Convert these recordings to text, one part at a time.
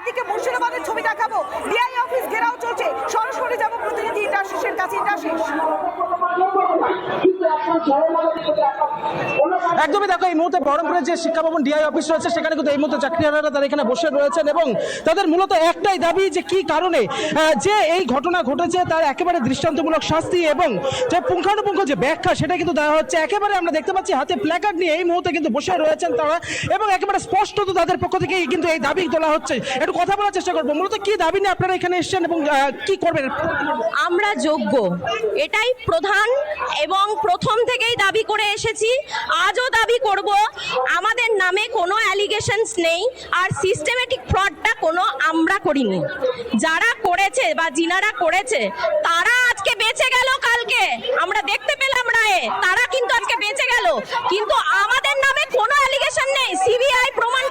একদিকে মুর্শিদাবাদের ছবি দেখাবো, ডিআই অফিস ঘেরাও চলছে, সরাসরি যাবো প্রতিনিধি ইন্টারশেষের কাছে। ইন্টারশেষ, একদমই দেখো, এই মুহূর্তে বহরমপুরের যে শিক্ষা ভবন ডিআই অফিস রয়েছে সেখানে কিন্তু এই মুহূর্তে চাকরিহারারা তারা এখানে বসে রয়েছেন এবং তাদের মূলত একটাই দাবি যে কি কারণে যে এই ঘটনা ঘটেছে তার একেবারে দৃষ্টান্তমূলক শাস্তি এবং যে পুঙ্খানুপুঙ্খ যে ব্যাখ্যা সেটা কিন্তু দেওয়া হচ্ছে। একেবারে আমরা দেখতে পাচ্ছি হাতে প্ল্যাকার্ড নিয়ে এই মুহূর্তে কিন্তু বসে রয়েছেন তারা এবং একেবারে স্পষ্টত তাদের পক্ষ থেকে কিন্তু এই দাবি তোলা হচ্ছে। একটু কথা বলার চেষ্টা করবো, মূলত কি দাবি নিয়ে আপনারা এখানে এসেছেন এবং কি করবেন? আমরা যোগ্য, এটাই প্রধান এবং প্রথম থেকেই দাবি করে এসেছি, আজও দাবি করব। আমাদের নামে কোনো অ্যালিগেশনস নেই আর সিস্টেমেটিক ফ্রডটা কোনো আমরা করিনি। যারা করেছে বা যিনারা করেছে তারা আজকে বেঁচে গেল, কালকে আমরা দেখতে পেলাম রায়ে, তারা কিন্তু আজকে বেঁচে গেল, কিন্তু আমাদের নামে কোনো অ্যালিগেশন নেই। সিবিআই প্রমাণ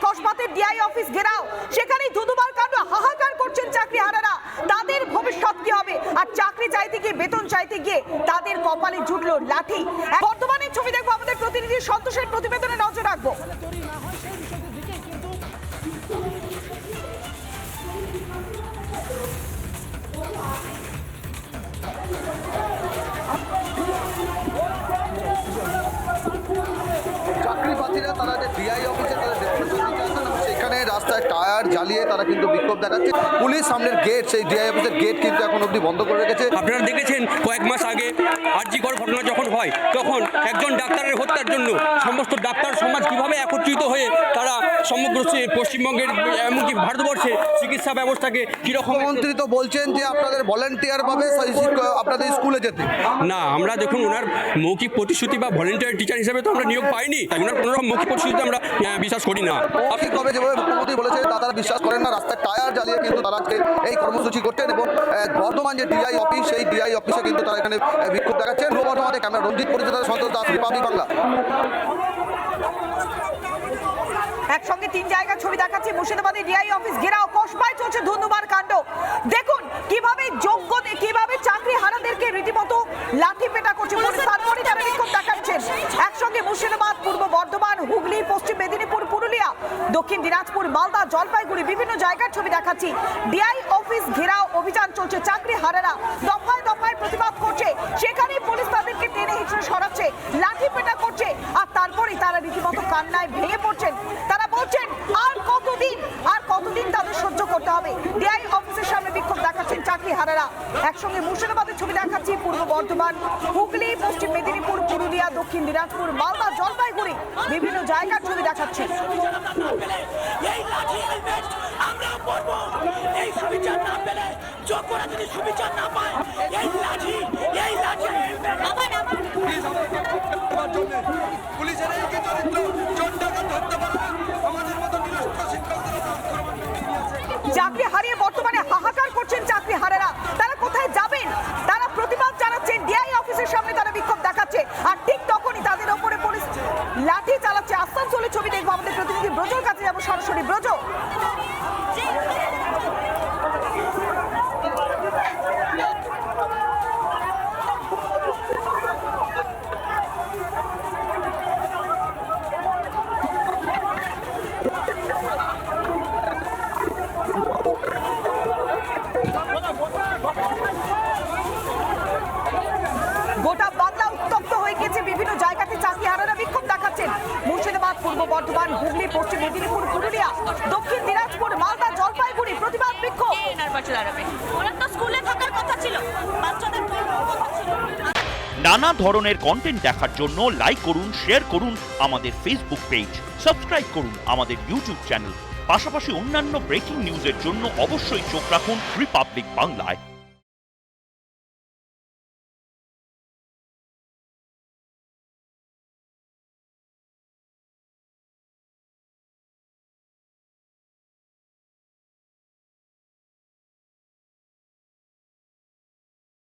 কসবাতের ডিআই অফিস ঘেরাও, সেখানেই ধুধুমার কাণ্ড, হাহাকার করছেন চাকরিহারারা। তাদের ভবিষ্যৎ কি হবে? আর চাকরি চাইতে গিয়ে, বেতন চাইতে গিয়ে তাদের কপালে জুটলো লাঠি। বর্তমানে ছবি দেখবো, আমাদের প্রতিনিধি সন্তোষের প্রতিবেদনে নজর রাখবো। তৈরি না হয় সেই বিষয়টির দিকেই কিন্তু চাকরি প্রার্থীরা তারা যে ডিআই অফিসে তাদের ডেপুটেশন দিতে আসেন এবং সেখানে রাস্তায় টায়ার জ্বালিয়ে তারা কিন্তু বিক্ষোভ দেখাচ্ছে। পুলিশ সামনের গেট, সেই ডিআই অফিসের গেট কিন্তু এখন অবধি বন্ধ করে রেখেছে। আপনারা দেখেছেন কয়েক মাস আগে আরজিকর ঘটনা যখন হয় তখন একজন ডাক্তারের হত্যার জন্য সমস্ত ডাক্তার সমাজ কিভাবে একত্রিত হয়ে তারা সমগ্র পশ্চিমবঙ্গের এমনকি ভারতবর্ষের চিকিৎসা ব্যবস্থাকে কীরকম। মুখ্যমন্ত্রী তো বলছেন যে আপনাদের ভলেন্টিয়ার পাবে আপনাদের স্কুলে যেতে। না, আমরা দেখুন ওনার মৌখিক প্রতিশ্রুতি বা ভলেন্টিয়ার টিচার হিসেবে তো আমরা নিয়োগ পাইনি, তাই ওনার কোনো রকম মৌখিক প্রতিশ্রুতি আমরা বিশ্বাস করি না। মৌখিকভাবে যেভাবে মুখ্যমন্ত্রী বলেছে তা তারা বিশ্বাস করেন না। রাস্তায় টায়ার জ্বালিয়ে কিন্তু তারা আজকে এই কর্মসূচি করছেন এবং বর্ধমান যে ডিআই অফিস, সেই ডিআই অফিসে কিন্তু তারা এখানে বিক্ষোভ দেখাচ্ছেন। পূর্ব বর্ধমানে ক্যামেরা রঞ্জিত পরিচালক সন্তোষ দাস, রিপাবলিক বাংলা। একসঙ্গে তিন জায়গার ছবি দেখাচ্ছি। মুর্শিদাবাদে ডিআই অফিস ঘেরাও, কসবায় চলছে ধুন্ধুমার কাণ্ড। দেখুন কিভাবে যোগ্য কিভাবে চাকরি হারাদেরকে রীতিমতো লাঠি পেটা করছে পুলিশ, তারপরে তারা বিক্ষোভ দেখাচ্ছেন। একসঙ্গে মুর্শিদাবাদ, পূর্ব বর্ধমান, হুগলি, পশ্চিম মেদিনীপুর, পুরুলিয়া, দক্ষিণ দিনাজপুর, মালদা, জলপাইগুড়ি বিভিন্ন জায়গার ছবি দেখাচ্ছি। ডিআই অফিস ঘেরাও অভিযান চলছে। চাকরি হারারা দফায় দফায় প্রতিবাদ করছে, সেখানে পুলিশ তাদেরকে টেনে হিঁচড়ে সরাচ্ছে, লাঠি পেটা করছে, আর তারপরেই তারা রীতিমতো কান্নায় ভেঙে পড়ছেন। তারা বলছেন আর কতদিন তাদের সহ্য করতে হবে। ডিআই অফিসের সামনে বিক্ষোভ দেখাচ্ছেন চাকরি হারারা। একসঙ্গে মুর্শিদাবাদের ছবি দেখাচ্ছি, পূর্ব বর্ধমান, হুগলি, পশ্চিম মেদিনীপুর, পুরুলিয়া, দক্ষিণ দিনাজপুর, মালদা, জলপাইগুড়ি বিভিন্ন জায়গার ছবি দেখাচ্ছি। চাকরি হারিয়ে বর্তমানে হাহাকার করছেন চাকরি হারারা। তারা কোথায় যাবেন? তারা প্রতিবাদ জানাচ্ছেন, ডিআই অফিসের সামনে তারা বিক্ষোভ দেখাচ্ছে, আর ঠিক তখনই তাদের ওপরে পুলিশ লাঠি চালাচ্ছে। আসানসোলের ছবি দেখবো, আমাদের প্রতিনিধি ব্রজর কাছে যাবো সরাসরি। ব্রজ, গোটা বাংলা উত্তপ্ত হয়ে গেছে। বিভিন্ন জায়গাতে চাকরি হারারা বিক্ষোভ দেখাচ্ছেন। মুর্শিদাবাদ, পূর্ব বর্ধমান, হুগলি, পশ্চিম মেদিনীপুর, পুরুলিয়া, দক্ষিণ দিনাজপুর, মালদা, জলপাইগুড়ি প্রতিবাদ বিক্ষোভ। স্কুলে থাকার কথা ছিল, বাচ্চাদের নানা ধরনের কন্টেন্ট দেখার জন্য লাইক করুন, শেয়ার করুন আমাদের ফেসবুক পেজ, সাবস্ক্রাইব করুন আমাদের ইউটিউব চ্যানেল। পাশাপাশি অন্যান্য ব্রেকিং নিউজের জন্য অবশ্যই চোখ রাখুন রিপাবলিক বাংলায়।